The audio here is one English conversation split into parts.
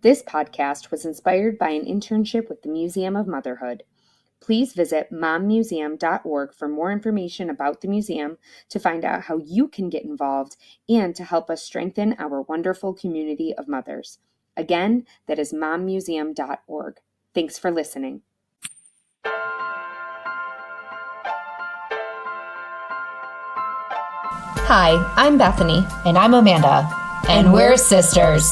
This podcast was inspired by an internship with the Museum of Motherhood. Please visit mommuseum.org for more information about the museum, to find out how you can get involved, and to help us strengthen our wonderful community of mothers. Again, that is mommuseum.org. Thanks for listening. Hi, I'm Bethany. And I'm Amanda. And we're sisters.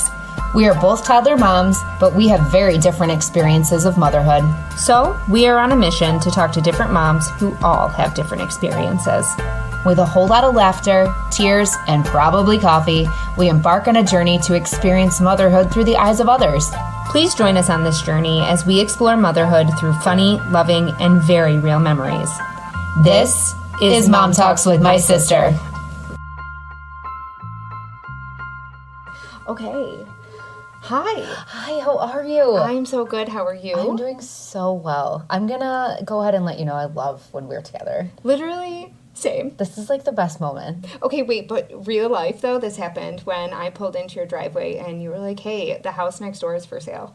We are both toddler moms, but we have very different experiences of motherhood. So, we are on a mission to talk to different moms who all have different experiences. With a whole lot of laughter, tears, and probably coffee, we embark on a journey to experience motherhood through the eyes of others. Please join us on this journey as we explore motherhood through funny, loving, and very real memories. This is Mom Talks with my sister. Okay. Hi. Hi, how are you? I'm so good. How are you? I'm doing so well. I'm gonna go ahead and let you know I love when we're together. Literally, same. This is like the best moment. Okay, wait, but real life though, this happened when I pulled into your driveway and you were like, hey, the house next door is for sale.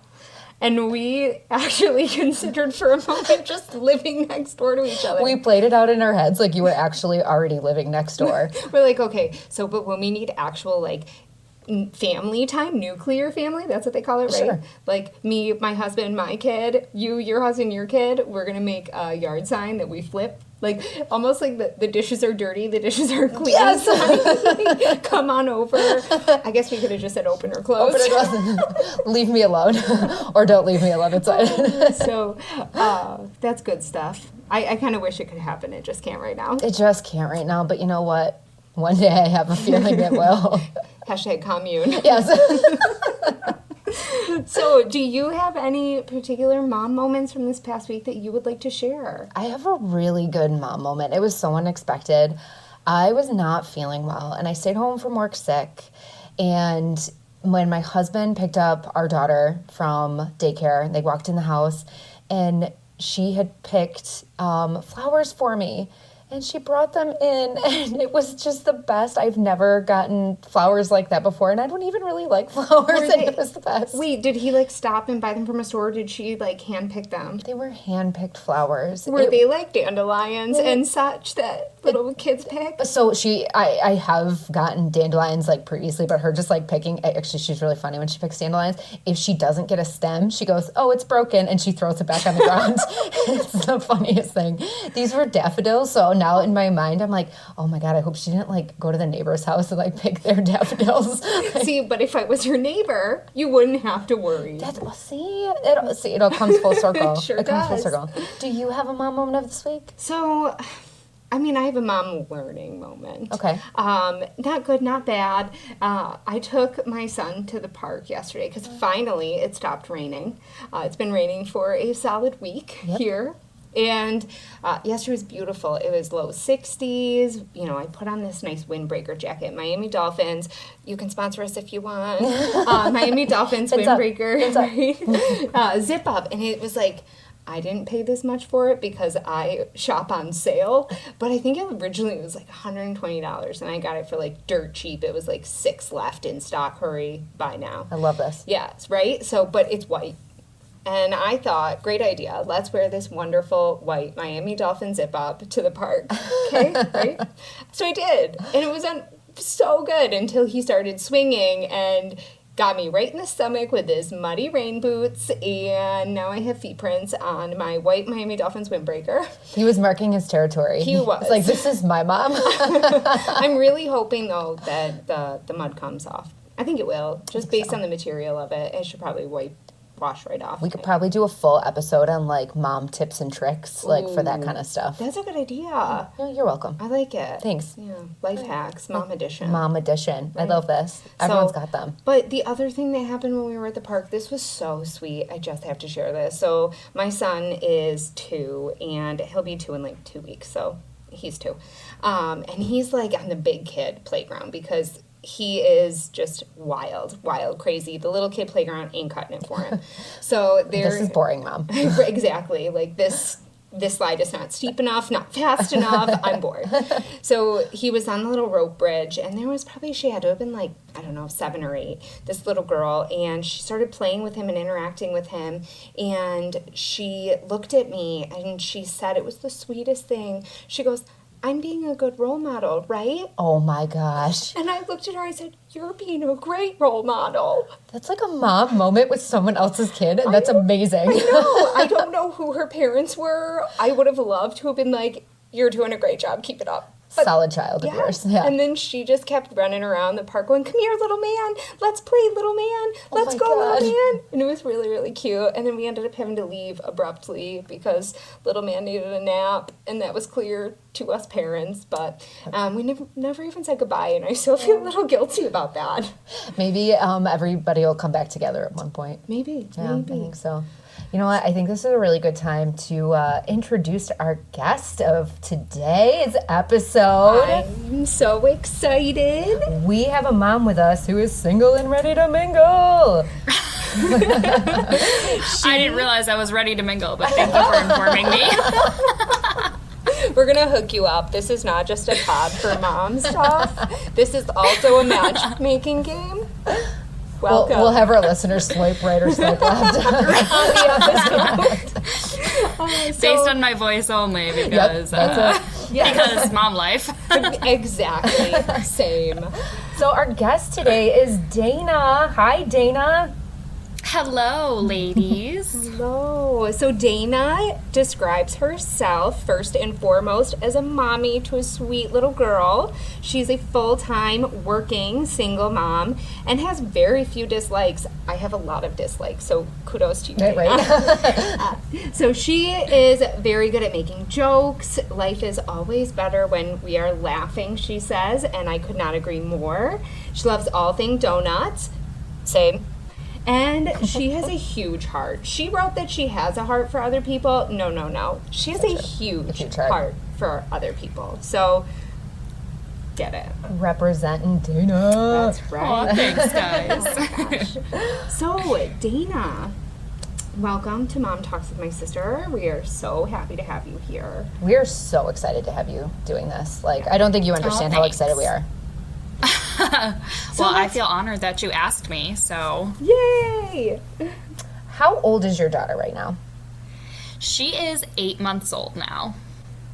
And we actually considered for a moment just living next door to each other. We played it out in our heads like you were actually already living next door. We're like, okay, so but when we need actual like family time, nuclear family, that's what they call it, right? Sure. Like me, my husband, my kid, you, your husband, your kid, we're gonna make a yard sign that we flip, like almost like the dishes are dirty, the dishes are clean. Yes. Sign. Come on over. I guess we could have just said open or close. Open or close. Leave me alone. Or don't leave me alone inside. So that's good stuff. I kind of wish it could happen. It just can't right now. It just can't right now, but you know what? One day I have a feeling it will. Hashtag commune. Yes. So, do you have any particular mom moments from this past week that you would like to share? I have a really good mom moment. It was so unexpected. I was not feeling well, and I stayed home from work sick. And when my husband picked up our daughter from daycare, they walked in the house, and she had picked flowers for me. And she brought them in, and it was just the best. I've never gotten flowers like that before, and I don't even really like flowers, and it was the best. Wait, did he, like, stop and buy them from a store, or did she, like, hand-pick them? They were hand-picked flowers. Were they, like, dandelions and such that little kids pick? So I have gotten dandelions, like, previously, but her just, like, picking, actually, she's really funny when she picks dandelions. If she doesn't get a stem, she goes, oh, it's broken, and she throws it back on the ground. It's the funniest thing. These were daffodils, so now in my mind, I'm like, oh my God, I hope she didn't like go to the neighbor's house and like pick their daffodils. See, but if I was your neighbor, you wouldn't have to worry. It all comes full circle. It comes full circle. Do you have a mom moment of this week? So, I mean, I have a mom learning moment. Okay. Not good, not bad. I took my son to the park yesterday because finally it stopped raining. It's been raining for a solid week here. And yesterday was beautiful. It was low 60s. You know, I put on this nice windbreaker jacket. Miami Dolphins. You can sponsor us if you want. Miami Dolphins windbreaker. Zip up. And it was like, I didn't pay this much for it because I shop on sale. But I think originally it was like $120. And I got it for like dirt cheap. It was like 6 left in stock. Hurry, buy now. I love this. Yes, right? So, but it's white. And I thought, great idea. Let's wear this wonderful white Miami Dolphin zip-up to the park. Okay, right? So I did. And it was so good until he started swinging and got me right in the stomach with his muddy rain boots. And now I have feet prints on my white Miami Dolphins windbreaker. He was marking his territory. He was. It's like, this is my mom. I'm really hoping, though, that the mud comes off. I think it will. Just based on the material of it. It should probably wash right off. We could probably do a full episode on like mom tips and tricks, like for that kind of stuff. That's a good idea. Oh, you're welcome. I like it. Thanks. Yeah, life hacks, mom edition. Mom edition. Right. I love this. Everyone's got them. But the other thing that happened when we were at the park, this was so sweet. I just have to share this. So my son is 2, and he'll be 2 in like 2 weeks. So he's 2, and he's like on the big kid playground because he is just wild, crazy. The little kid playground ain't cutting it for him. So this is boring, Mom. Exactly. Like this this slide is not steep enough, not fast enough, I'm bored. So he was on the little rope bridge, and there was probably, she had to have been like, I don't know, 7 or 8, this little girl, and she started playing with him and interacting with him, and she looked at me, and she said it was the sweetest thing. She goes, I'm being a good role model, right? Oh my gosh. And I looked at her, I said, you're being a great role model. That's like a mom moment with someone else's kid, and that's amazing. I know. I don't know who her parents were. I would have loved to have been like, you're doing a great job, keep it up. But, solid child of yours. Yeah. And then she just kept running around the park going, come here, little man. Let's play, little man. Let's go, little man. And it was really, really cute. And then we ended up having to leave abruptly because little man needed a nap. And that was clear to us parents. But we never even said goodbye. And I still feel a little guilty about that. Maybe everybody will come back together at one point. Maybe. Yeah, I think so. You know what? I think this is a really good time to introduce our guest of today's episode. I'm so excited. We have a mom with us who is single and ready to mingle. I didn't realize I was ready to mingle, but thank you for informing me. We're going to hook you up. This is not just a pod for mom stuff. This is also a matchmaking game. Welcome. We'll have our listeners swipe right or swipe left on the episode. Based on my voice only, because because mom life. Exactly. Same. So our guest today is Dana. Hi, Dana. Hello, ladies. Hello. So Dana describes herself first and foremost as a mommy to a sweet little girl. She's a full-time working single mom and has very few dislikes. I have a lot of dislikes, so kudos to you, Dana. Right. So she is very good at making jokes. Life is always better when we are laughing, she says, and I could not agree more. She loves all things donuts. Same. And she has a huge heart. She wrote that she has a heart for other people. No. She has a huge heart for other people. So, get it. Representing Dana. That's right. Oh, thanks, guys. Oh my gosh. So, Dana, welcome to Mom Talks with My Sister. We are so happy to have you here. We are so excited to have you doing this. Like, I don't think you understand how excited we are. Well, I feel honored that you asked me, so. Yay! How old is your daughter right now? She is 8 months old now.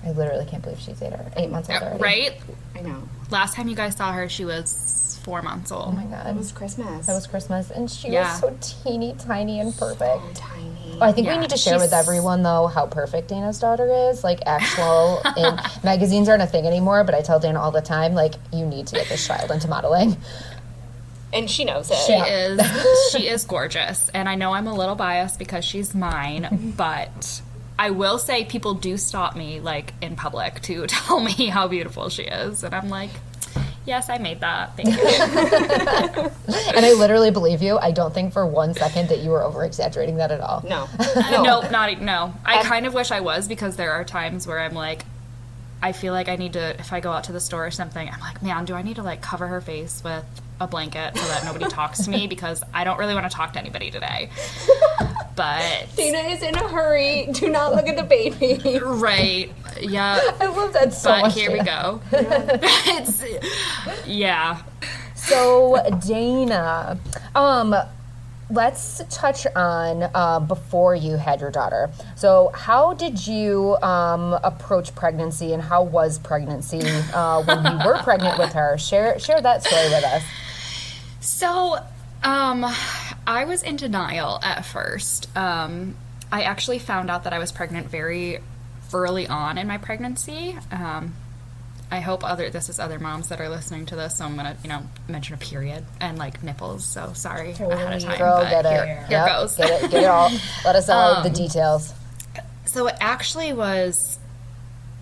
I literally can't believe she's 8 months old already. Right? I know. Last time you guys saw her, she was 4 months old. Oh my God. It was Christmas. That was Christmas. And she was so teeny tiny and perfect. So tiny. I think we need to share with everyone, though, how perfect Dana's daughter is. Like, actual, and magazines aren't a thing anymore, but I tell Dana all the time, like, you need to get this child into modeling. And she knows it. She is gorgeous. And I know I'm a little biased because she's mine, but I will say people do stop me, like, in public to tell me how beautiful she is. And I'm like, yes, I made that. Thank you. And I literally believe you. I don't think for 1 second that you were over-exaggerating that at all. No. No. I kind of wish I was, because there are times where I'm like, I feel like I need to, if I go out to the store or something, I'm like, man, do I need to, like, cover her face with a blanket so that nobody talks to me, because I don't really want to talk to anybody today. But Dana is in a hurry. Do not look at the baby. Right. Yeah. I love that so much. But here we go. Yeah. So, Dana, let's touch on before you had your daughter. So, how did you approach pregnancy, and how was pregnancy when you were pregnant with her? Share that story with us. So, I was in denial at first. I actually found out that I was pregnant very early on in my pregnancy. I hope this is other moms that are listening to this, so I'm gonna, mention a period and like nipples. So sorry ahead of time. Girl, but get it. Here goes. Get it all. Let us know the details. So it actually was.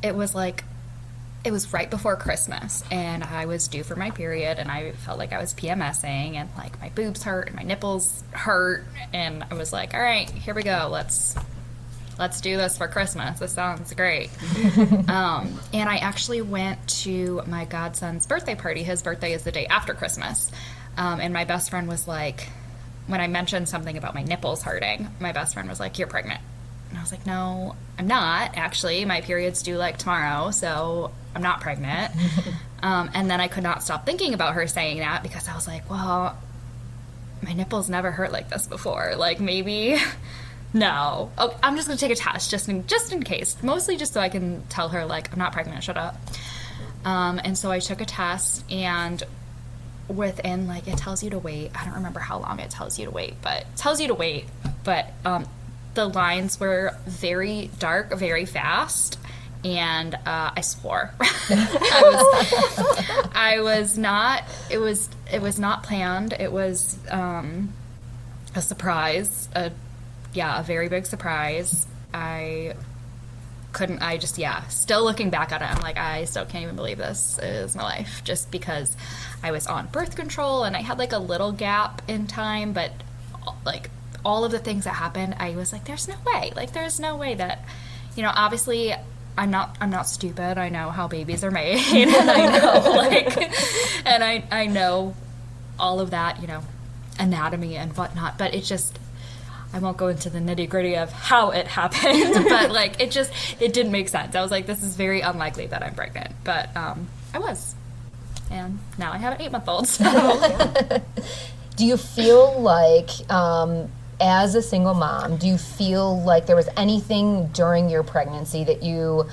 It was right before Christmas, and I was due for my period, and I felt like I was PMSing, and like my boobs hurt and my nipples hurt, and I was like, all right, here we go. Let's do this for Christmas. This sounds great. And I actually went to my godson's birthday party. His birthday is the day after Christmas. And my best friend was like, when I mentioned something about my nipples hurting, my best friend was like, you're pregnant. And I was like, no, I'm not, actually. My period's due, like, tomorrow, so I'm not pregnant. And then I could not stop thinking about her saying that because I was like, well, my nipples never hurt like this before. Like, maybe, no. Oh, I'm just going to take a test just in case. Mostly just so I can tell her, like, I'm not pregnant, shut up. And so I took a test, and within, like, it tells you to wait. I don't remember how long it tells you to wait, but it tells you to wait. But the lines were very dark, very fast, and I swore. I was not. It was not planned. It was a surprise. A very big surprise. Still looking back at it, I'm like, I still can't even believe this is my life, just because I was on birth control and I had like a little gap in time, but like all of the things that happened, I was like, there's no way that, obviously I'm not stupid. I know how babies are made, and I know I know all of that, anatomy and whatnot, but it's just, I won't go into the nitty-gritty of how it happened, but like it didn't make sense. I was like, this is very unlikely that I'm pregnant, but I was, and now I have an 8-month-old. So. Do you feel like, as a single mom, do you feel like there was anything during your pregnancy that you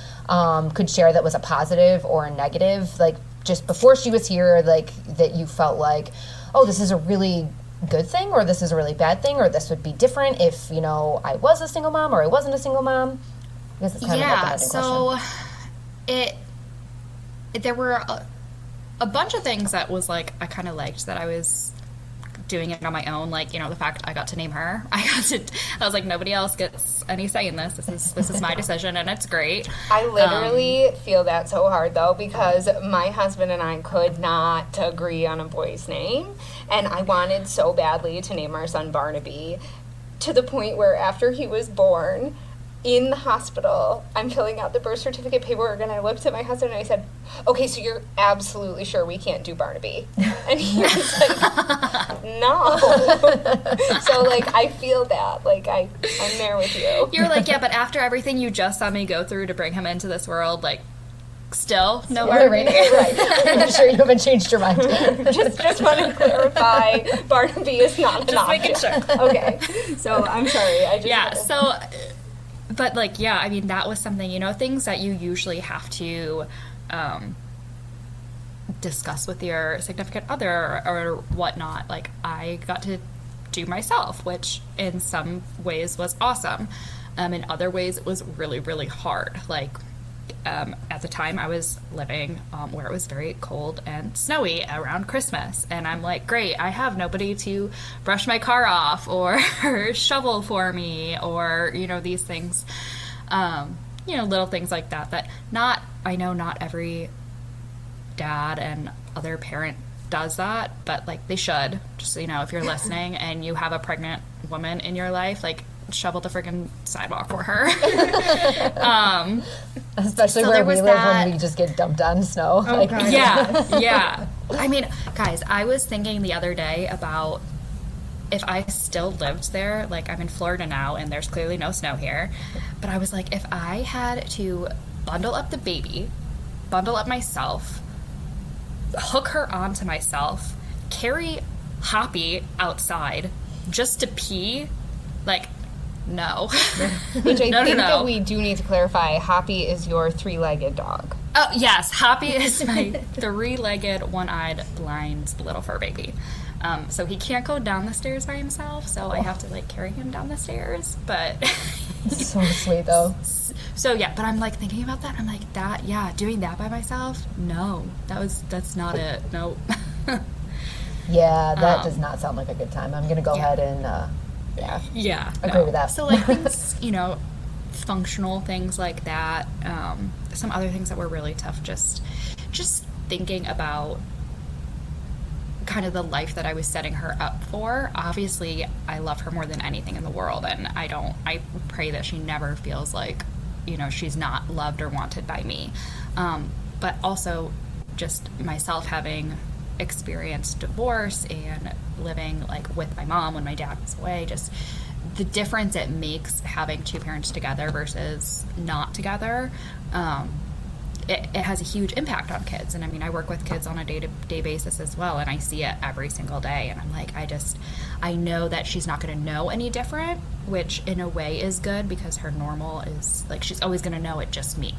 could share that was a positive or a negative, like just before she was here, like that you felt like, oh, this is a really good thing, or this is a really bad thing, or this would be different if I was a single mom or I wasn't a single mom? I guess it's kind of an open question. There were a bunch of things that was like I kind of liked that I was doing it on my own, like the fact I got to name her. I was like, nobody else gets any say in this. This is my decision, and it's great. I literally feel that so hard though, because my husband and I could not agree on a boy's name, and I wanted so badly to name our son Barnaby, to the point where after he was born, in the hospital, I'm filling out the birth certificate paperwork, and I looked at my husband and I said, okay, so you're absolutely sure we can't do Barnaby? And he was like, no. So, like, I feel that. Like, I'm there with you. You're like, yeah, but after everything you just saw me go through to bring him into this world, like, still no Barnaby? Right. I'm sure you haven't changed your mind. just want to clarify, Barnaby is not an option. Just making sure. Okay. So, I'm sorry. But, like, yeah, I mean, that was something, things that you usually have to discuss with your significant other or whatnot, like, I got to do myself, which in some ways was awesome. In other ways, it was really, really hard. Like, at the time, I was living where it was very cold and snowy around Christmas, and I'm like, great, I have nobody to brush my car off or shovel for me, or these things, little things like that I know not every dad and other parent does that, but like they should. Just if you're listening and you have a pregnant woman in your life, like, shovel the freaking sidewalk for her. Especially so where we live when we just get dumped on snow. Oh, God. Yeah. I mean, guys, I was thinking the other day about if I still lived there. Like, I'm in Florida now, and there's clearly no snow here. But I was like, if I had to bundle up the baby, bundle up myself, hook her onto myself, carry Hoppy outside just to pee, like, no. Which I think that we do need to clarify, Hoppy is your 3-legged dog. Oh, yes. Hoppy is my 3-legged, one-eyed, blind little fur baby. So he can't go down the stairs by himself, so I have to, like, carry him down the stairs. But so sweet, though. So, yeah, but I'm, like, thinking about that. I'm like, doing that by myself? No. That's not it. Nope. Yeah, that does not sound like a good time. I'm going to go ahead and... agree with that. So, like, things, functional things like that. Some other things that were really tough, just thinking about kind of the life that I was setting her up for. Obviously, I love her more than anything in the world, and I pray that she never feels like, she's not loved or wanted by me. But also just myself having experienced divorce and living, like, with my mom when my dad was away, just the difference it makes having two parents together versus not together, it has a huge impact on kids. And I mean, I work with kids on a day-to-day basis as well, and I see it every single day. And I'm like, I know that she's not going to know any different, which in a way is good, because her normal is, like, she's always going to know it just me.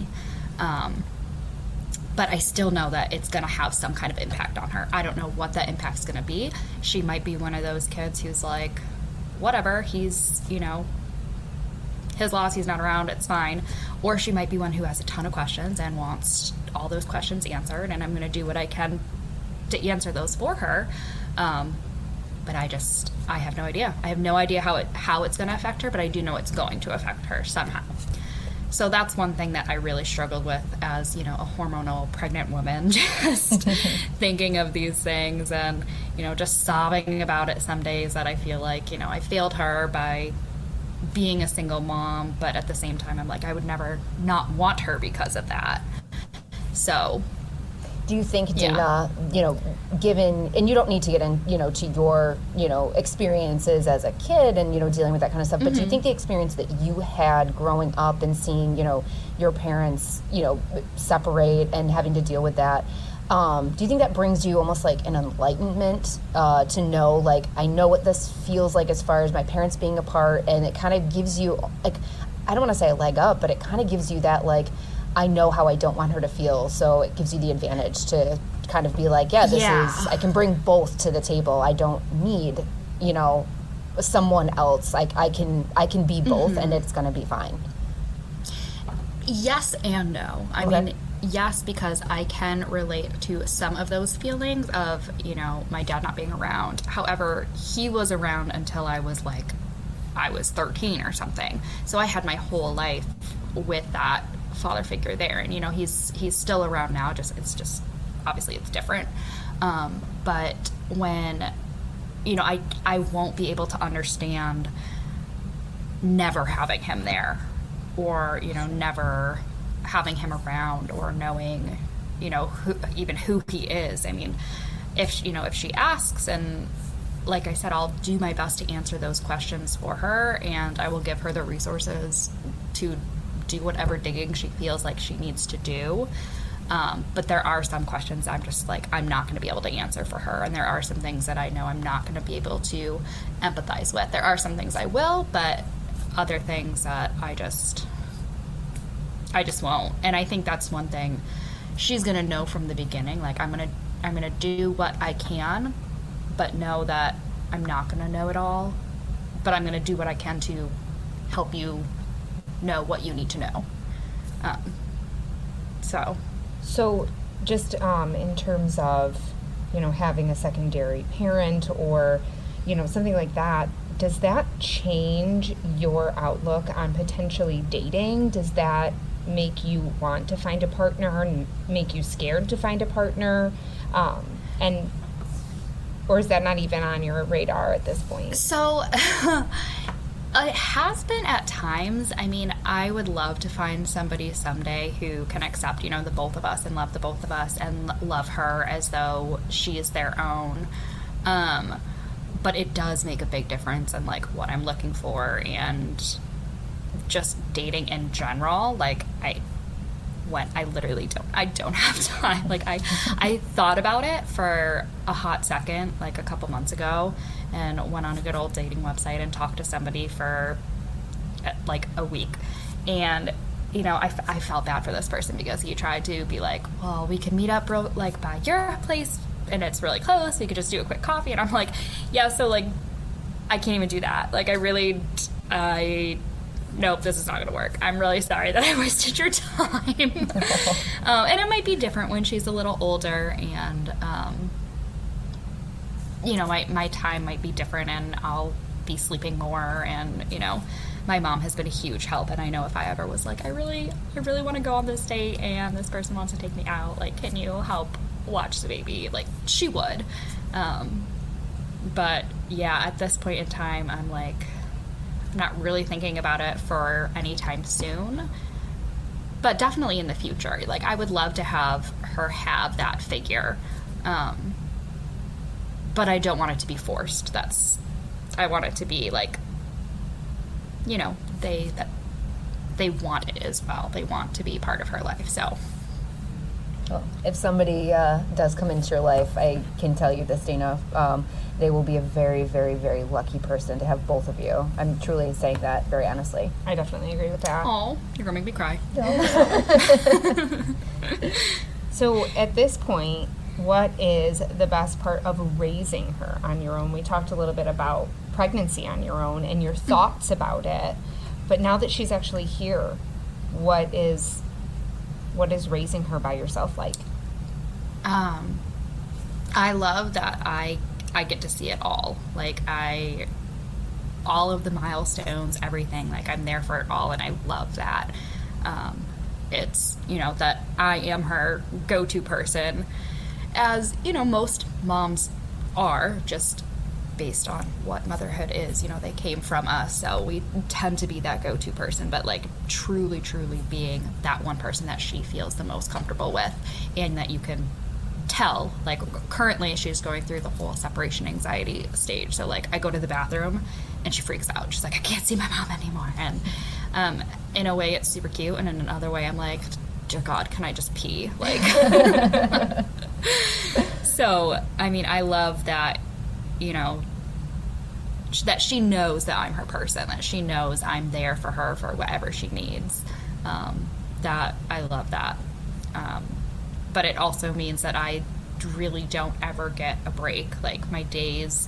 But I still know that it's going to have some kind of impact on her. I don't know what that impact's going to be. She might be one of those kids who's like, whatever, he's, you know, his loss, he's not around, it's fine. Or she might be one who has a ton of questions and wants all those questions answered, and I'm going to do what I can to answer those for her. But I have no idea. I have no idea how it's going to affect her, but I do know it's going to affect her somehow. So that's one thing that I really struggled with as, you know, a hormonal pregnant woman, just thinking of these things and, you know, just sobbing about it some days, that I feel like, you know, I failed her by being a single mom, but at the same time, I'm like, I would never not want her because of that. So do you think, Dina, you know, given, and you don't need to get in, you know, to your, you know, experiences as a kid and, you know, dealing with that kind of stuff, but do you think the experience that you had growing up and seeing, you know, your parents, you know, separate and having to deal with that, do you think that brings you almost like an enlightenment to know, like, I know what this feels like as far as my parents being apart, and it kind of gives you, like, I don't want to say a leg up, but it kind of gives you that, like, I know how I don't want her to feel, so it gives you the advantage to kind of be like, this is, I can bring both to the table. I don't need, you know, someone else. Like, I can be both, and it's going to be fine. Yes and no. I mean, yes, because I can relate to some of those feelings of, you know, my dad not being around. However, he was around until I was 13 or something. So I had my whole life with that father figure there, and, you know, he's still around now, it's just obviously it's different, but when, you know, I won't be able to understand never having him there, or, you know, never having him around, or knowing, you know, who he is. I mean, if she asks, and like I said, I'll do my best to answer those questions for her, and I will give her the resources to do whatever digging she feels like she needs to do. But there are some questions I'm just like, I'm not going to be able to answer for her. And there are some things that I know I'm not going to be able to empathize with. There are some things I will, but other things that I just won't. And I think that's one thing she's going to know from the beginning. Like, I'm going to do what I can, but know that I'm not going to know it all, but I'm going to do what I can to help you know what you need to know. So just in terms of, you know, having a secondary parent, or, you know, something like that, does that change your outlook on potentially dating? Does that make you want to find a partner and make you scared to find a partner? Or is that not even on your radar at this point? So it has been at times. I mean, I would love to find somebody someday who can accept, you know, the both of us, and love the both of us, and love her as though she is their own. But it does make a big difference in, like, what I'm looking for, and just dating in general. Like, I literally don't have time. Like, I thought about it for a hot second, like a couple months ago, and went on a good old dating website and talked to somebody for like a week. And, you know, I felt bad for this person, because he tried to be like, well, we can meet up like by your place, and it's really close, we could just do a quick coffee. And I'm like, yeah, so, like, I can't even do that. Like, nope, this is not going to work. I'm really sorry that I wasted your time. And it might be different when she's a little older, and, you know, my time might be different, and I'll be sleeping more, and, you know, my mom has been a huge help, and I know if I ever was like, I really want to go on this date, and this person wants to take me out, like, can you help watch the baby? Like, she would. But yeah, at this point in time, I'm like, not really thinking about it for any time soon, but definitely in the future. Like, I would love to have her have that figure, but I don't want it to be forced. I want it to be like they want it as well. They want to be part of her life. So Well, if somebody does come into your life, I can tell you this, Dana, they will be a very, very, very lucky person to have both of you. I'm truly saying that very honestly. I definitely agree with that. oh, you're gonna make me cry. So at this point, what is the best part of raising her on your own? We talked a little bit about pregnancy on your own and your thoughts about it, but now that she's actually here, what is raising her by yourself like? I love that I get to see it all. Like, all of the milestones, everything, like, I'm there for it all, and I love that. It's, that I am her go-to person, as, most moms are, just based on what motherhood is. They came from us, so we tend to be that go-to person, but, like, truly, truly being that one person that she feels the most comfortable with, and that you can tell, like, currently she's going through the whole separation anxiety stage. So, like, I go to the bathroom and she freaks out. She's like, I can't see my mom anymore. And in a way it's super cute, and in another way I'm like, dear God, can I just pee? Like, so I mean, I love that, that she knows that I'm her person, that she knows I'm there for her for whatever she needs. That I love that. But it also means that I really don't ever get a break. Like, my days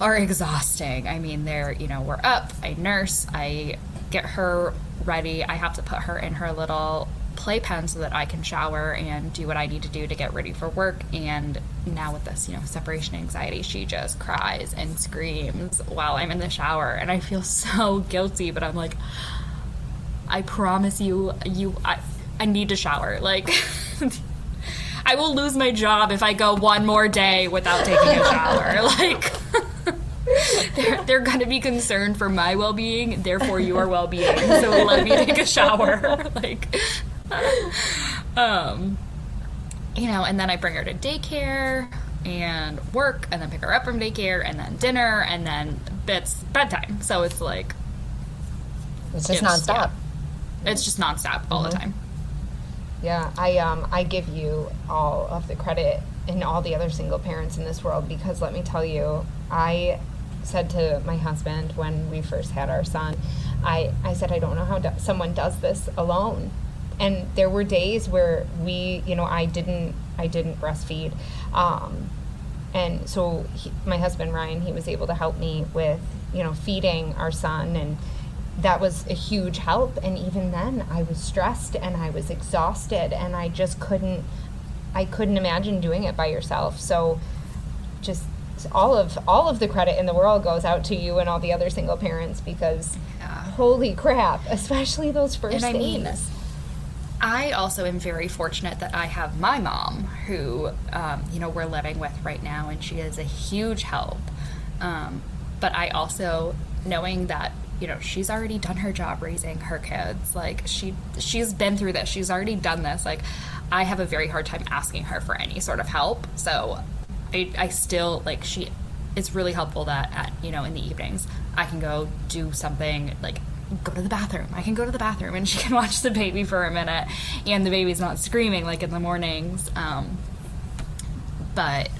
are exhausting. I mean, we're up, I nurse, I get her ready, I have to put her in her little playpen so that I can shower and do what I need to do to get ready for work. And now with this, separation anxiety, she just cries and screams while I'm in the shower, and I feel so guilty, but I'm like, I promise you, I need to shower. Like, I will lose my job if I go one more day without taking a shower. Like, they're going to be concerned for my well-being, therefore your well-being. So let me take a shower. Like, and then I bring her to daycare and work, and then pick her up from daycare, and then dinner, and then it's bedtime. So it's like, It's just nonstop. Yeah, it's just nonstop all the time. Yeah, I give you all of the credit and all the other single parents in this world, because let me tell you, I said to my husband when we first had our son, I said, I don't know how someone does this alone. And there were days where I didn't breastfeed. And so my husband, Ryan, he was able to help me with, feeding our son, and that was a huge help. And even then I was stressed and I was exhausted, and I just couldn't imagine doing it by yourself. So just all of the credit in the world goes out to you and all the other single parents, because holy crap, especially those first days. I also am very fortunate that I have my mom, who, we're living with right now, and she is a huge help. But I also, knowing that, she's already done her job raising her kids. Like, she's been through this. She's already done this. Like, I have a very hard time asking her for any sort of help. So I still, like, it's really helpful that in the evenings I can go do something, like, go to the bathroom. I can go to the bathroom and she can watch the baby for a minute, and the baby's not screaming like in the mornings. But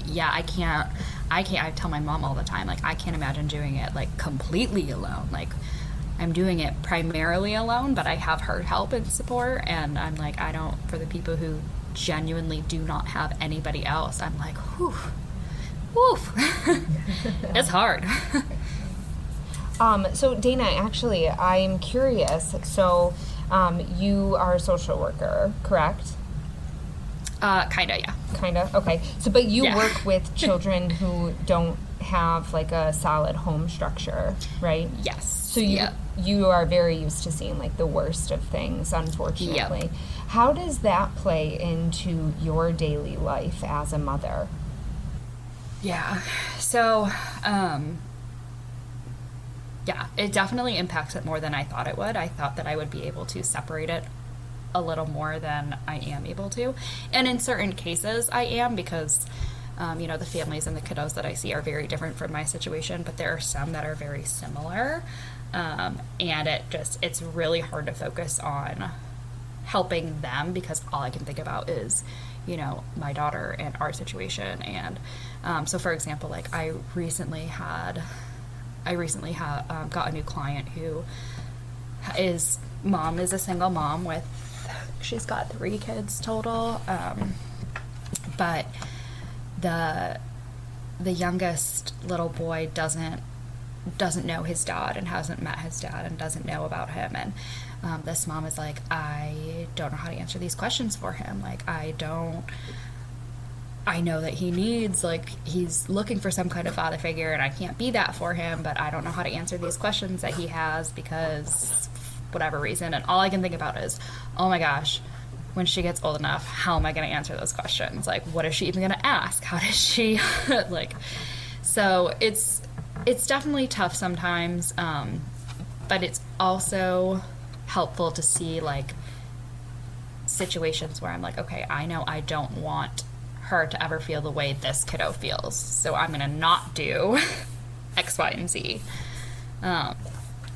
yeah, I tell my mom all the time, like, I can't imagine doing it, like, completely alone. Like, I'm doing it primarily alone, but I have her help and support, and I'm like, for the people who genuinely do not have anybody else, I'm like, whew, it's hard. So Dana, actually, I'm curious. So, you are a social worker, correct? Kinda, yeah. Kinda, okay. So, but you work with children who don't have, like, a solid home structure, right? Yes. So you are very used to seeing, like, the worst of things, unfortunately. Yep. How does that play into your daily life as a mother? Yeah. So, it definitely impacts it more than I thought it would. I thought that I would be able to separate it a little more than I am able to. And in certain cases I am, because The families and the kiddos that I see are very different from my situation, but there are some that are very similar. And it's really hard to focus on helping them because all I can think about is, my daughter and our situation. And so, for example, like I recently got a new client who is a single mom she's got 3 kids total. But the youngest little boy doesn't know his dad and hasn't met his dad and doesn't know about him. And this mom is like, I don't know how to answer these questions for him. Like, I know that he's looking for some kind of father figure, and I can't be that for him, but I don't know how to answer these questions that he has because whatever reason. And all I can think about is, oh my gosh, when she gets old enough, how am I going to answer those questions? Like, what is she even going to ask? How does she so it's definitely tough sometimes. But it's also helpful to see like situations where I'm like, okay, I know I don't want her to ever feel the way this kiddo feels, so I'm going to not do X, Y, and Z.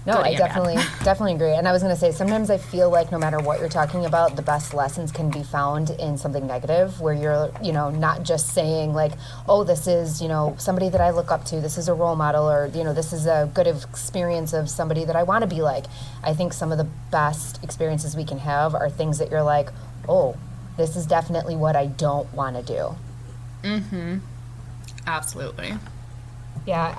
No, I definitely agree. And I was going to say, sometimes I feel like no matter what you're talking about, the best lessons can be found in something negative where you're, not just saying like, oh, this is, somebody that I look up to, this is a role model, or, this is a good experience of somebody that I want to be like. I think some of the best experiences we can have are things that you're like, oh, this is definitely what I don't want to do. Mm-hmm. Absolutely. Yeah,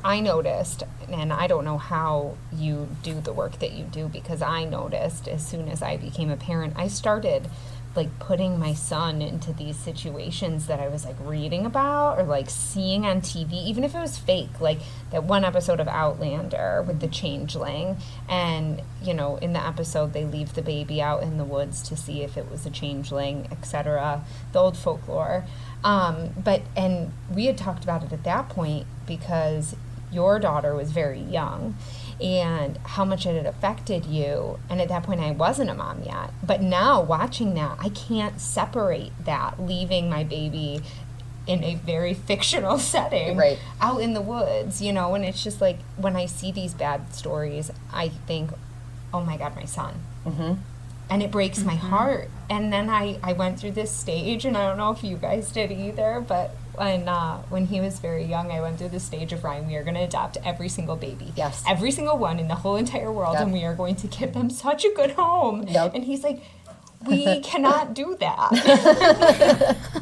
I noticed, and I don't know how you do the work that you do, because I noticed as soon as I became a parent, I started like putting my son into these situations that I was like reading about or like seeing on TV, even if it was fake, like that one episode of Outlander with the changeling. And, in the episode, they leave the baby out in the woods to see if it was a changeling, etc., the old folklore. And we had talked about it at that point because your daughter was very young and how much it had affected you. And at that point, I wasn't a mom yet. But now watching that, I can't separate that, leaving my baby in a very fictional setting out in the woods, and it's just like when I see these bad stories, I think, oh my God, my son. Mm-hmm. And it breaks my heart. And then I went through this stage, and I don't know if you guys did either, but when he was very young, I went through the stage of Ryan, we are going to adopt every single baby. Yes. Every single one in the whole entire world, and we are going to give them such a good home. Yep. And he's like, we cannot do that.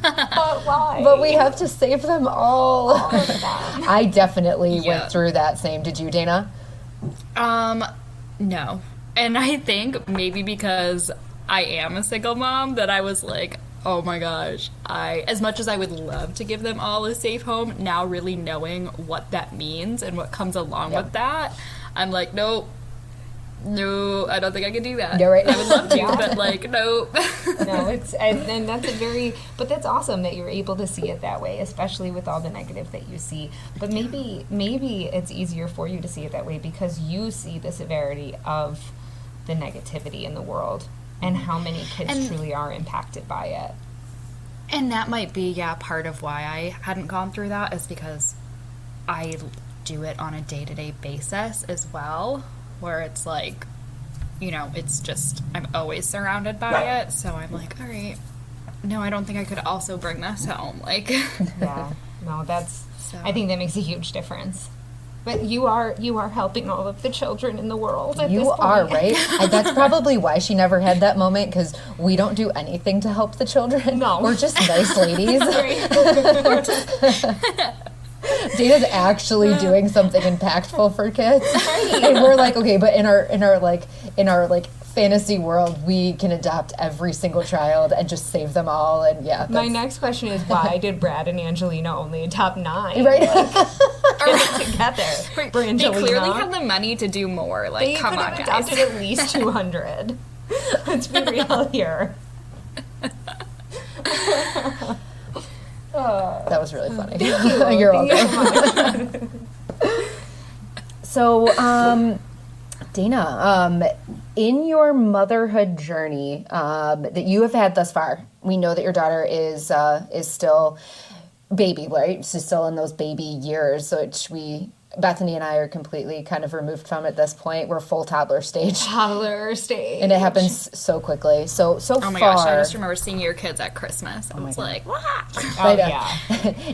But why? But we have to save them all. I definitely went through that same. Did you, Dana? No. And I think maybe because I am a single mom that I was like, oh my gosh, as much as I would love to give them all a safe home, now really knowing what that means and what comes along with that, I'm like, nope. No, I don't think I can do that. You're right. I would love to, but nope. No, and that's but that's awesome that you're able to see it that way, especially with all the negative that you see. But maybe it's easier for you to see it that way because you see the severity of the negativity in the world and how many kids truly are impacted by it. And that might be, part of why I hadn't gone through that is because I do it on a day-to-day basis as well, where it's like, it's just, I'm always surrounded by it, so I'm like, all right, no, I don't think I could also bring this home, Yeah, no, I think that makes a huge difference. But you are helping all of the children in the world at this point. You are, right? That's probably why she never had that moment, because we don't do anything to help the children. No. We're just nice ladies. Dana's actually doing something impactful for kids. Right. And we're like, okay, but in our fantasy world, we can adopt every single child and just save them all. And my next question is, why did Brad and Angelina only adopt 9? Right. Get it together. They clearly have the money to do more. Come on, guys. They could have adopted at least 200. Let's be real here. That was really funny. Thank you. You're welcome. So, Dana, in your motherhood journey that you have had thus far, we know that your daughter is still baby, right? She's still in those baby years, which Bethany and I are completely kind of removed from at this point. We're full toddler stage. Toddler stage. And it happens so quickly. So Oh my far. gosh, I just remember seeing your kids at Christmas. I was like, what? Oh, yeah.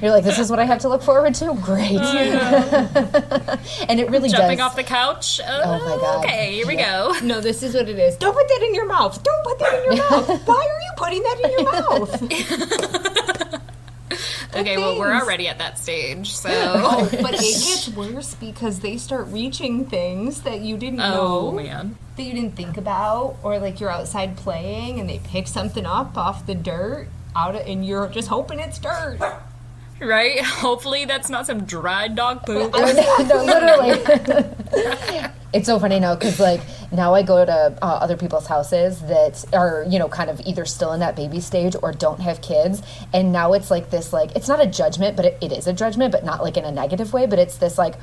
You're like, this is what I have to look forward to? Great. And it really Jumping does. off the couch. Oh my God. Okay, here we go. No, this is what it is. Don't put that in your mouth. Don't put that in your mouth. Why are you putting that in your mouth? Okay, well, we're already at that stage, so. Oh, but it gets worse because they start reaching things that you didn't know. Oh, man. That you didn't think about, or like you're outside playing and they pick something up off the dirt and you're just hoping it's dirt. Right? Hopefully that's not some dried dog poop. No, literally. It's so funny now because, like, now I go to other people's houses that are, you know, kind of either still in that baby stage or don't have kids. And now it's like this, like, it's not a judgment, but it is a judgment, but not like in a negative way. But it's this, like,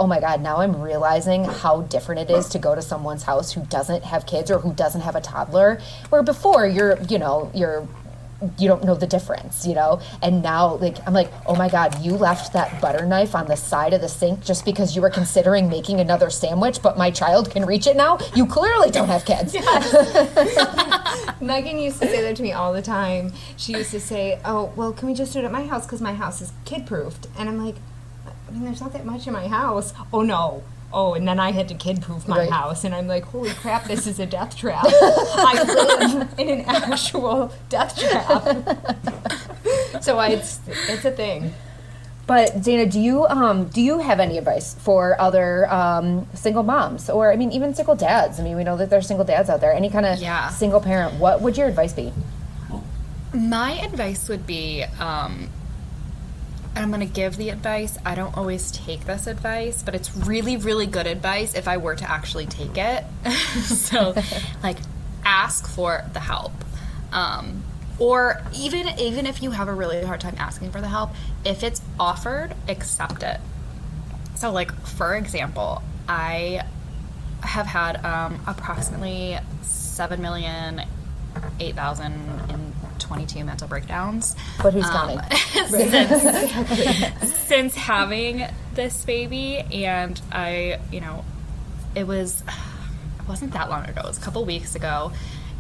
oh my God, now I'm realizing how different it is to go to someone's house who doesn't have kids or who doesn't have a toddler. Where before you don't know the difference, you know? And now, like, I'm like, oh my God, you left that butter knife on the side of the sink just because you were considering making another sandwich, but my child can reach it now? You clearly don't have kids. Yes. Megan used to say that to me all the time. She used to say, oh, well, can we just do it at my house because my house is kid-proofed? And I'm like, I mean, there's not that much in my house. Oh, no. Oh, and then I had to kid-proof my Right. house, and I'm like, holy crap, this is a death trap. I live in an actual death trap. So it's a thing. But Dana, do you have any advice for other single moms, or I mean, even single dads? I mean, we know that there's single dads out there. Any kind of single parent? What would your advice be? My advice would be, and I'm going to give the advice. I don't always take this advice, but it's really, really good advice if I were to actually take it. So, like, ask for the help. Or even if you have a really hard time asking for the help, if it's offered, accept it. So, like, for example, I have had approximately 7,008,022 mental breakdowns. But who's counting? Since having this baby, and it wasn't that long ago. It was a couple weeks ago,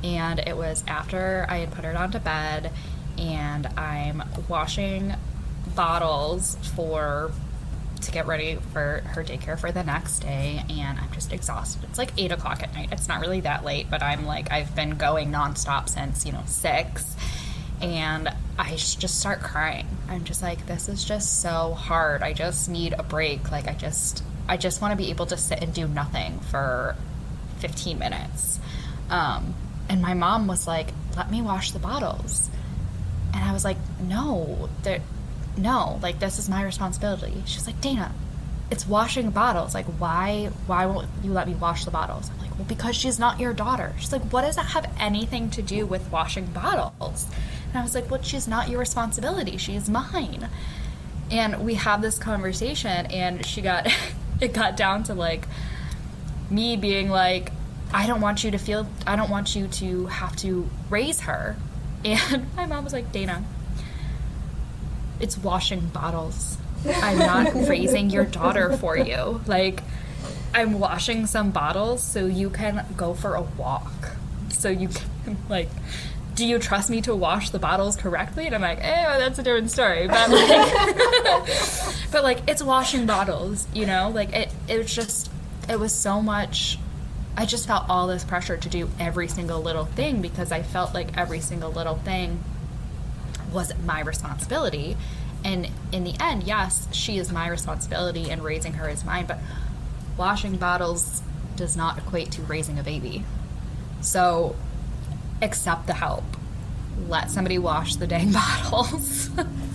and it was after I had put her down to bed, and I'm washing bottles to get ready for her daycare for the next day, and I'm just exhausted. It's like 8 o'clock at night. It's not really that late, but I've been going nonstop since 6, and I just start crying. I'm just like, this is just so hard. I just need a break. Like, I just want to be able to sit and do nothing for 15 minutes. And my mom was like, let me wash the bottles. And I was like, no, this is my responsibility. She's like, Dana, it's washing bottles. Like, why won't you let me wash the bottles? I'm like, well, because she's not your daughter. She's like, what does that have anything to do with washing bottles? And I was like, well, she's not your responsibility. She's mine. And we had this conversation, and it got down to, like, me being like, I don't want you to have to raise her. And my mom was like, Dana, it's washing bottles. I'm not raising your daughter for you. Like, I'm washing some bottles so you can go for a walk. So you can, like, do you trust me to wash the bottles correctly? And I'm like, that's a different story. But like, it's washing bottles, Like, it was so much. I just felt all this pressure to do every single little thing because I felt like every single little thing was my responsibility. And in the end, yes, she is my responsibility and raising her is mine, but washing bottles does not equate to raising a baby. So accept the help. Let somebody wash the dang bottles.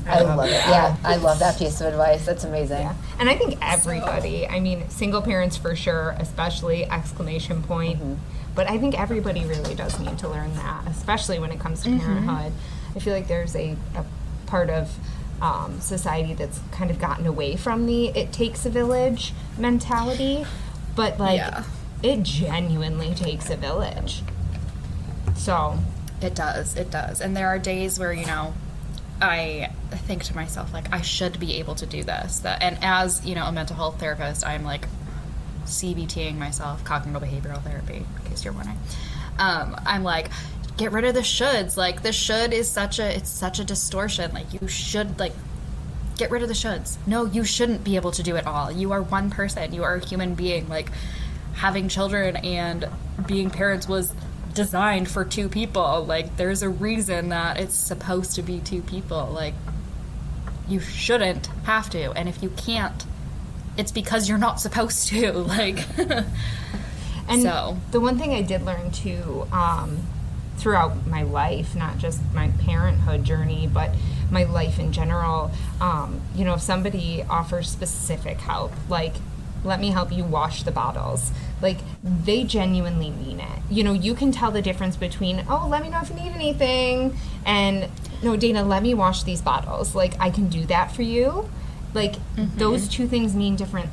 I love it. Yeah, I love that piece of advice. That's amazing. Yeah. And I think everybody, single parents for sure, especially exclamation point. Mm-hmm. But I think everybody really does need to learn that, especially when it comes to parenthood. I feel like there's a part of society that's kind of gotten away from the it takes a village mentality. But, it genuinely takes a village. So... It does. And there are days where, think to myself, like, I should be able to do this. And as, you know, a mental health therapist, I'm like CBTing myself, cognitive behavioral therapy, in case you're wondering. I'm like, get rid of the shoulds. Like, the should is such a distortion. Like, you should, like, get rid of the shoulds. No, you shouldn't be able to do it all. You are one person. You are a human being. Like, having children and being parents was designed for two people. Like, there's a reason that it's supposed to be two people. Like, you shouldn't have to. And if you can't, it's because you're not supposed to. Like, and so. The one thing I did learn too, throughout my life, not just my parenthood journey, but my life in general, you know, if somebody offers specific help, like, let me help you wash the bottles, like, they genuinely mean it. You know, you can tell the difference between, oh, let me know if you need anything, and, no, Dana, let me wash these bottles. Like, I can do that for you. Like, those two things mean different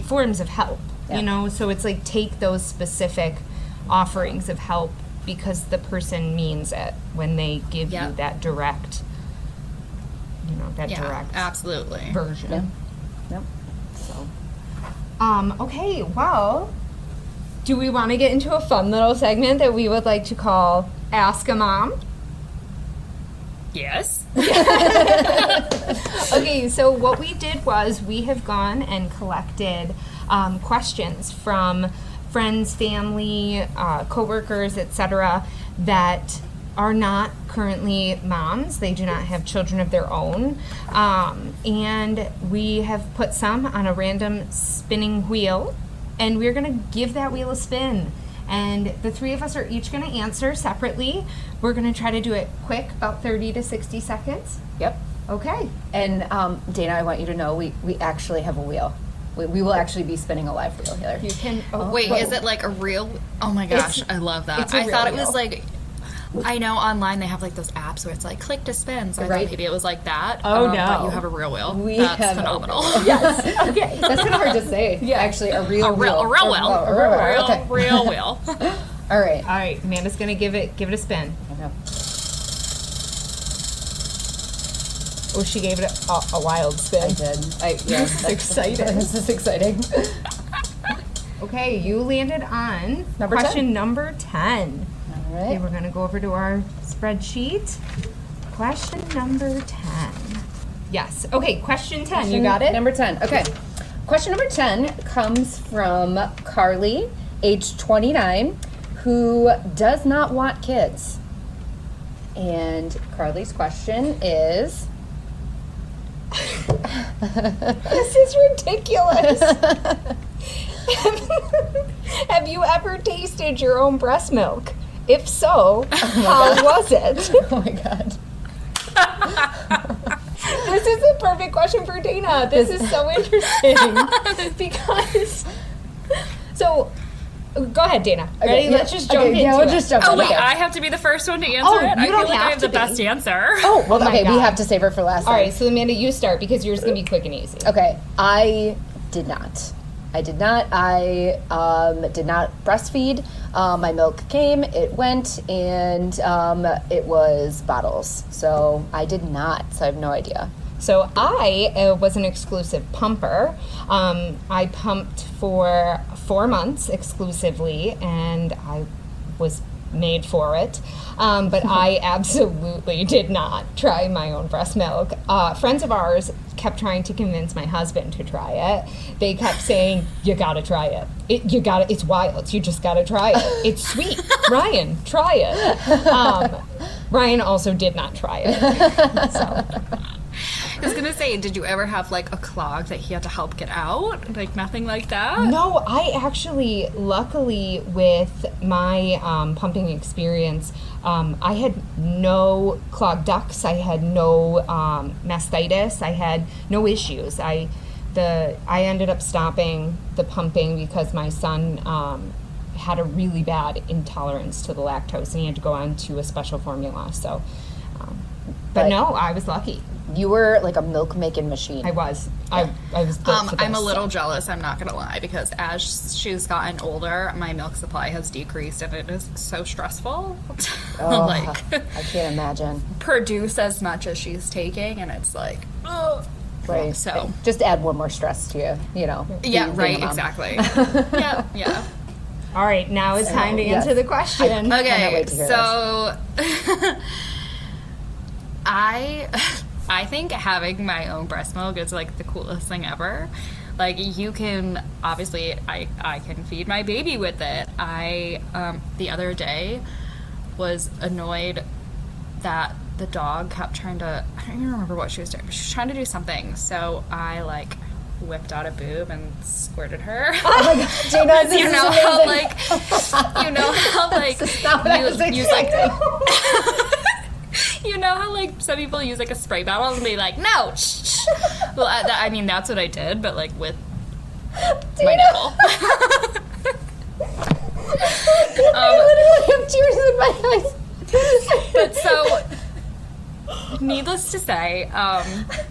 forms of help, you know? So it's like, take those specific offerings of help because the person means it when they give you that direct, you know, that direct absolutely version. Yep. So, okay, well, do we want to get into a fun little segment that we would like to call Ask a Mom? Yes. Okay, so what we did was we have gone and collected questions from friends, family, coworkers, etc., that are not currently moms. They do not have children of their own. And we have put some on a random spinning wheel, and we're going to give that wheel a spin. And the three of us are each going to answer separately. We're going to try to do it quick, about 30 to 60 seconds. Yep. Okay. And Dana, I want you to know we actually have a wheel. We will actually be spinning a live wheel here. You can. Wait, is it like a real? Oh my gosh, I love that. I thought it was like, I know online they have like those apps where it's like click to spin. So I thought maybe it was like that. Oh no! But you have a real wheel. That's phenomenal. Yes. Okay. That's kind of hard to say. Yeah. Actually, a real wheel. A real wheel. Okay. Real wheel. All right. All right. Amanda's gonna give it a spin. Okay. Oh, she gave it a wild spin. I did. This is exciting. This is exciting. Okay, you landed on question number 10. All right. Okay, we're going to go over to our spreadsheet. Question number 10. Yes. Okay, question 10. You got it? Number 10. Okay. Question number 10 comes from Carly, age 29, who does not want kids. And Carly's question is... This is ridiculous. Have you ever tasted your own breast milk? If so, how was it? Oh my God. This is a perfect question for Dana. This is so interesting because. So, go ahead, Dana. Ready? Okay, Let's just jump into we'll it. just jump Oh in. wait, Okay. I have to be the first one to answer Oh, it. I you feel don't like I have have to the be. best answer. Oh, well, my okay, God. we have to save her for last All time. right, so Amanda, you start because yours is going to be quick and easy. Okay, I did not. I did not breastfeed. My milk came, it went, and it was bottles. So I did not, so I have no idea. So I was an exclusive pumper. I pumped for 4 months exclusively, and I was made for it. But I absolutely did not try my own breast milk. Friends of ours kept trying to convince my husband to try it. They kept saying, "You gotta try it. It's wild. You just gotta try it. It's sweet. Ryan, try it." Ryan also did not try it. So. I was gonna say, did you ever have like a clog that he had to help get out? Like nothing like that? No, I actually, luckily with my pumping experience, I had no clogged ducts, I had no mastitis, I had no issues. I ended up stopping the pumping because my son had a really bad intolerance to the lactose and he had to go on to a special formula. So, but no, I was lucky. You were like a milk making machine. I was. I was built for this. I'm a little jealous, I'm not gonna lie, because as she's gotten older, my milk supply has decreased and it is so stressful. I can't imagine. Produce as much as she's taking, and it's like, oh. Right. So just add one more stress to you, Yeah, right, exactly. Yeah. All right, now it's time to answer the question. Okay, so I think having my own breast milk is like the coolest thing ever. Like, you can, obviously, I can feed my baby with it. I, the other day, was annoyed that the dog kept trying to, I don't even remember what she was doing, but she was trying to do something. So I, like, whipped out a boob and squirted her. Oh my god, Gina, this you know how, like, use like, you know how, like, some people use, like, a spray bottle and be like, no, shh. Well, I mean, that's what I did, but, like, with my nipple. I literally have tears in my eyes. But so, needless to say, I've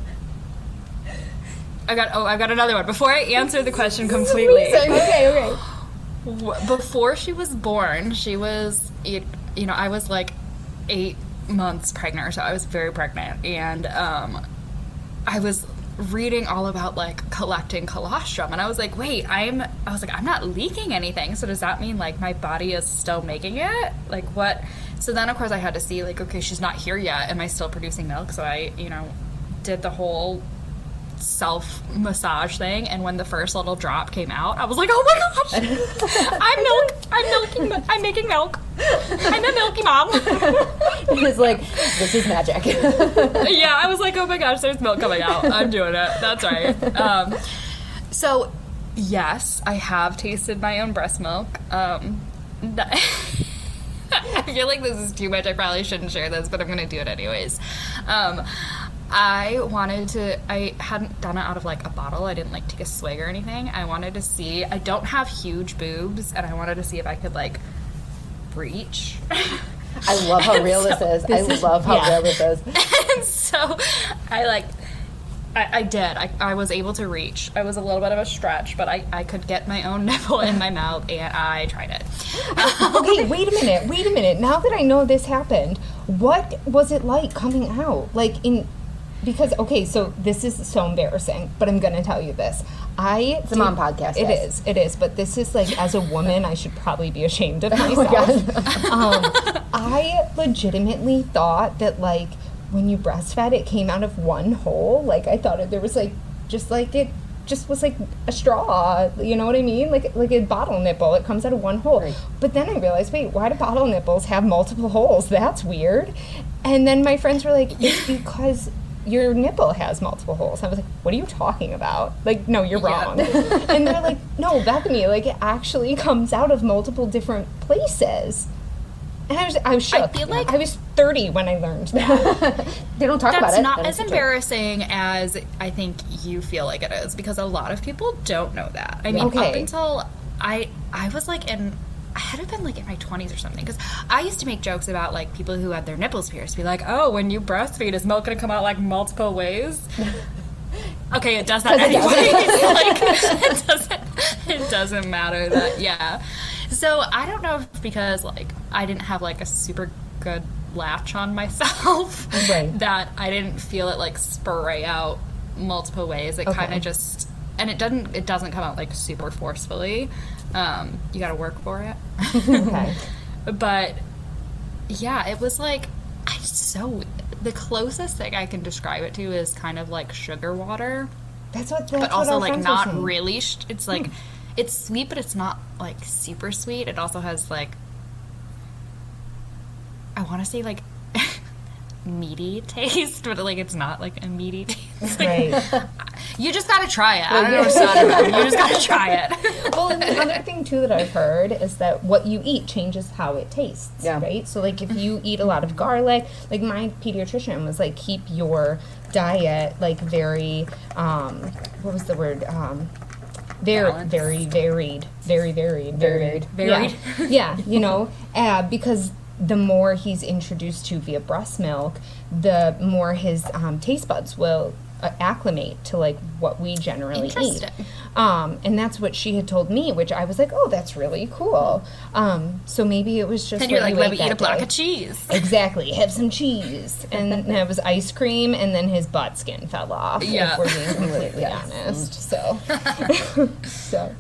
got another one. Before I answer the question completely. Okay. Before she was born, she was, I was like 8 months pregnant, so I was very pregnant, and I was reading all about like collecting colostrum, and I was like, I'm not leaking anything, so does that mean like my body is still making it? Like, what? So then of course I had to see, like, okay, she's not here yet, am I still producing milk? So I, did the whole self massage thing, and when the first little drop came out, I was like, oh my gosh, I'm making milk, I'm a milky mom. It's like, this is magic. Yeah, I was like, oh my gosh, there's milk coming out, I'm doing it, that's right. So yes, I have tasted my own breast milk. I feel like this is too much, I probably shouldn't share this, but I'm gonna do it anyways. I hadn't done it out of like a bottle. I didn't like take a swig or anything. I wanted to see, I don't have huge boobs, and I wanted to see if I could like breach. I love how real this is. Real this is. And so I did. I was able to reach. I was a little bit of a stretch, but I could get my own nipple in my mouth, and I tried it. Okay, wait a minute. Now that I know this happened, what was it like coming out? Because, okay, so this is so embarrassing, but I'm going to tell you this. It's a mom podcast. It is. But this is like, as a woman, I should probably be ashamed of myself. I legitimately thought that, like, when you breastfed, it came out of one hole. Like, I thought there was, like, it just was like a straw, you know what I mean? Like a bottle nipple, it comes out of one hole. Right. But then I realized, wait, why do bottle nipples have multiple holes? That's weird. And then my friends were like, it's because your nipple has multiple holes. I was like, what are you talking about? Like, no, you're wrong. And they're like, no, Bethany, like, it actually comes out of multiple different places. And I was shook. I feel like I was 30 when I learned that. They don't talk about it. That's not as embarrassing as I think you feel like it is, because a lot of people don't know that. I mean, up until I was like I had to have been like in my 20s or something, because I used to make jokes about like people who had their nipples pierced, be like, oh, when you breastfeed, is milk gonna come out like multiple ways? Okay, it does that anyways. Like, it doesn't matter that, yeah. So I don't know if because like I didn't have like a super good latch on myself, that I didn't feel it like spray out multiple ways. It kind of just, and it doesn't come out like super forcefully. You got to work for it. Okay. But yeah, it was like the closest thing I can describe it to is kind of like sugar water. But also like not really. It's like it's sweet, but it's not like super sweet. It also has like, I want to say like meaty taste, but like it's not like a meaty taste. Like, you just gotta try it. I don't know what's talking about. You just gotta try it. Well, and the other thing too that I've heard is that what you eat changes how it tastes. Yeah. Right. So like if you eat a lot of garlic, like my pediatrician was like, keep your diet like very what was the word? Very varied. Varied. Yeah, you know, because the more he's introduced to via breast milk, the more his taste buds will acclimate to like what we generally eat. And that's what she had told me, which I was like, oh, that's really cool. So maybe it was just And you're like, let me eat a block day. of cheese. Exactly, have some cheese. And it was ice cream, and then his butt skin fell off, if we're being completely honest. So,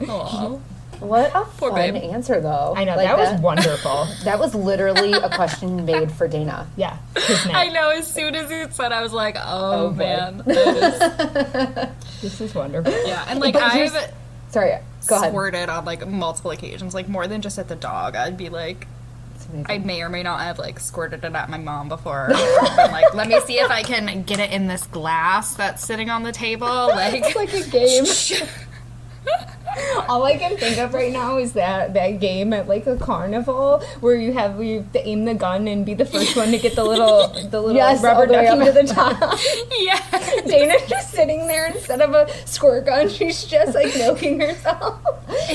Aww. What a Poor fun babe. answer, though. I know, that was wonderful. That was literally a question made for Dana. Yeah. I know, as soon as he said, I was like, oh boy. man. This is wonderful. Yeah, and like But here's- I've Sorry, go ahead. squirted on like multiple occasions, like more than just at the dog. I'd be like, I may or may not have like squirted it at my mom before. Been like, let me see if I can get it in this glass that's sitting on the table. Like, It's like a game. All I can think of right now is that game at like a carnival where you have to aim the gun and be the first one to get the little Yes, rubber all the way ducky up. to the top. yeah. Dana's just sitting there instead of a squirt gun. She's just like milking herself.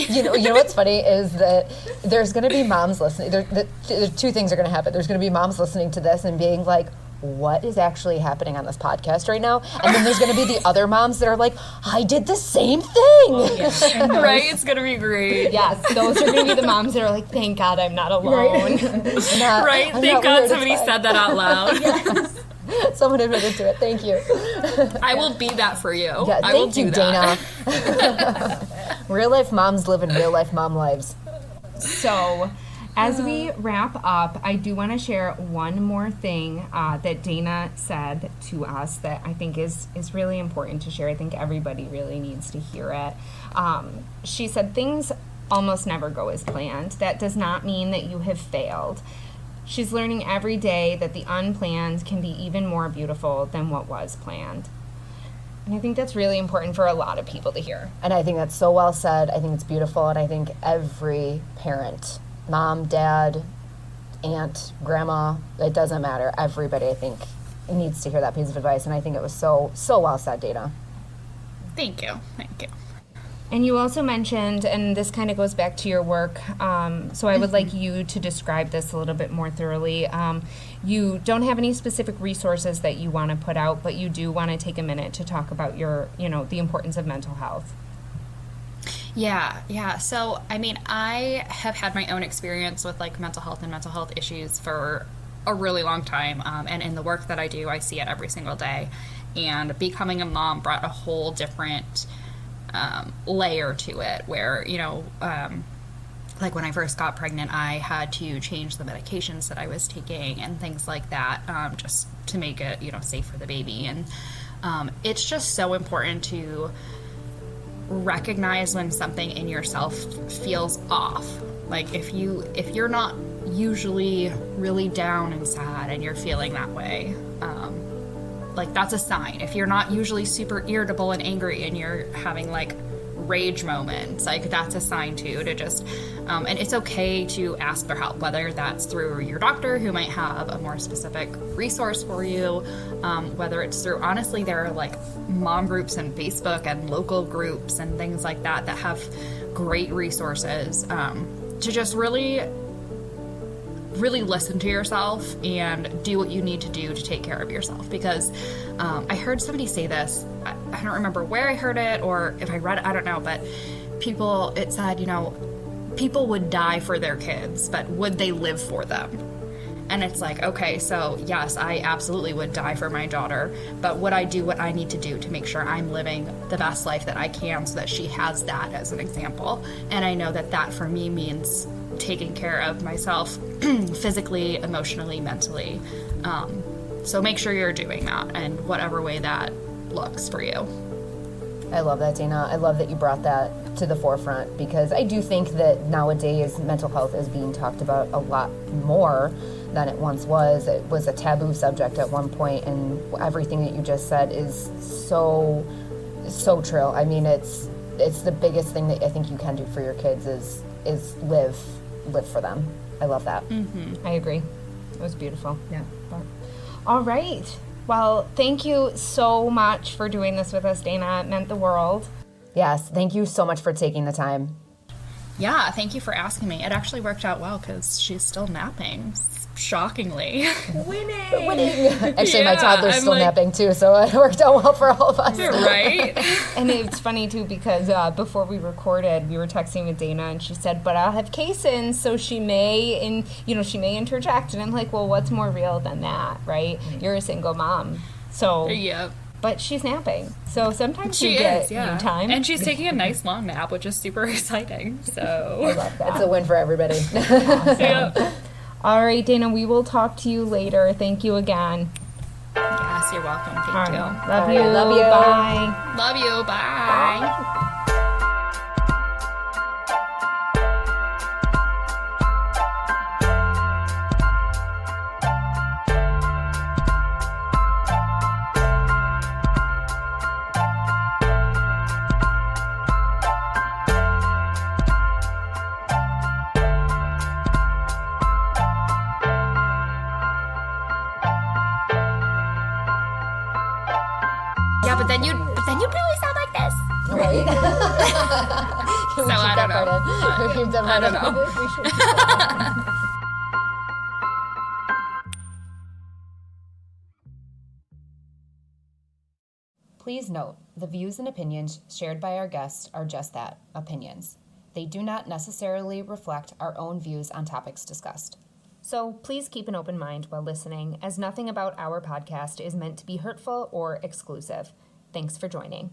You know what's funny is that there's going to be moms listening. Two things are going to happen. There's going to be moms listening to this and being like, what is actually happening on this podcast right now? And then there's going to be the other moms that are like, I did the same thing. Right? It's gonna be great. Yes, those are going to be the moms that are like, thank God I'm not alone. Right? Thank God somebody said that out loud. Someone admitted to it. Thank you. I will be that for you. Yeah, I will thank you, do that. Dana. Real life moms live in real life mom lives. So, as we wrap up, I do want to share one more thing that Dana said to us that I think is really important to share. I think everybody really needs to hear it. She said, things almost never go as planned. That does not mean that you have failed. She's learning every day that the unplanned can be even more beautiful than what was planned. And I think that's really important for a lot of people to hear. And I think that's so well said. I think it's beautiful. And I think every parent, mom, dad, aunt, grandma, it doesn't matter. Everybody, I think, needs to hear that piece of advice. And I think it was so well said, Dana. Thank you. Thank you. And you also mentioned, and this kind of goes back to your work, so I would like you to describe this a little bit more thoroughly. You don't have any specific resources that you want to put out, but you do want to take a minute to talk about the importance of mental health. Yeah. So, I mean, I have had my own experience with like mental health and mental health issues for a really long time. And in the work that I do, I see it every single day. And becoming a mom brought a whole different layer to it where, like when I first got pregnant, I had to change the medications that I was taking and things like that, just to make it, safe for the baby. And it's just so important to recognize when something in yourself feels off. Like if you're not usually really down and sad and you're feeling that way, like that's a sign. If you're not usually super irritable and angry and you're having like rage moments, like that's a sign too, to just and it's okay to ask for help, whether that's through your doctor who might have a more specific resource for you, whether it's through, honestly, there are like mom groups and Facebook and local groups and things like that that have great resources to just really listen to yourself and do what you need to do to take care of yourself. Because I heard somebody say this, I don't remember where I heard it or if I read it, I don't know, but it said, people would die for their kids, but would they live for them? And it's like, okay, so yes, I absolutely would die for my daughter, but would I do what I need to do to make sure I'm living the best life that I can so that she has that as an example? And I know that for me means taking care of myself physically, emotionally, mentally. So make sure you're doing that in whatever way that looks for you. I love that, Dana. I love that you brought that to the forefront, because I do think that nowadays mental health is being talked about a lot more than it once was. It was a taboo subject at one point, and everything that you just said is so true. I mean, it's the biggest thing that I think you can do for your kids is live for them. I love that. I agree. It was beautiful. Yeah. All right. Well, thank you so much for doing this with us, Dana. It meant the world. Yes, thank you so much for taking the time. Yeah, thank you for asking me. It actually worked out well because she's still napping, shockingly. Winning. Actually, my Yeah, toddler's I'm still like- napping too, so it worked out well for all of us. Right? And it's funny too because before we recorded, we were texting with Dana, and she said, "But I'll have Kaysen, so she may interject." And I'm like, "Well, what's more real than that, right? You're a single mom, so." Yep. But she's napping, so sometimes She you get is, yeah. you time. And she's taking a nice long nap, which is super exciting. So, That's a win for everybody. yep. All right, Dana, we will talk to you later. Thank you again. Yes, you're welcome. Thank All you. right. Love All you. right, love you. Bye. Love you. Bye. Yeah, but then you'd really sound like this. Right? Can we So, keep I that don't part know. in? Can we keep that I part don't in? know. We should keep going. Please note, the views and opinions shared by our guests are just that, opinions. They do not necessarily reflect our own views on topics discussed. So please keep an open mind while listening, as nothing about our podcast is meant to be hurtful or exclusive. Thanks for joining.